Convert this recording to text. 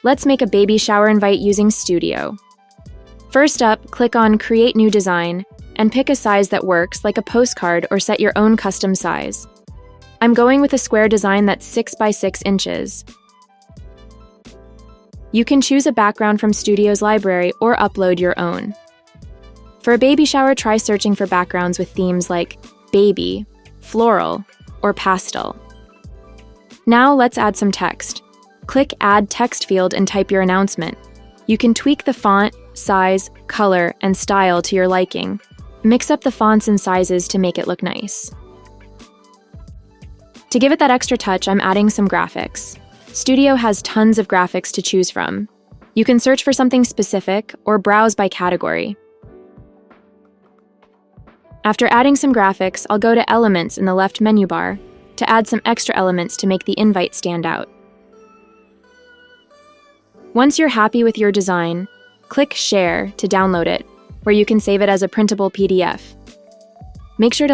Let's make a baby shower invite using Studio. First up, click on Create New Design and pick a size that works, like a postcard, or set your own custom size. I'm going with a square design that's 6 by 6 inches. You can choose a background from Studio's library or upload your own. For a baby shower, try searching for backgrounds with themes like baby, floral, or pastel. Now let's add some text. Click Add Text field and type your announcement. You can tweak the font, size, color, and style to your liking. Mix up the fonts and sizes to make it look nice. To give it that extra touch, I'm adding some graphics. Studio has tons of graphics to choose from. You can search for something specific or browse by category. After adding some graphics, I'll go to Elements in the left menu bar to add some extra elements to make the invite stand out. Once you're happy with your design, click Share to download it, where you can save it as a printable PDF. Make sure to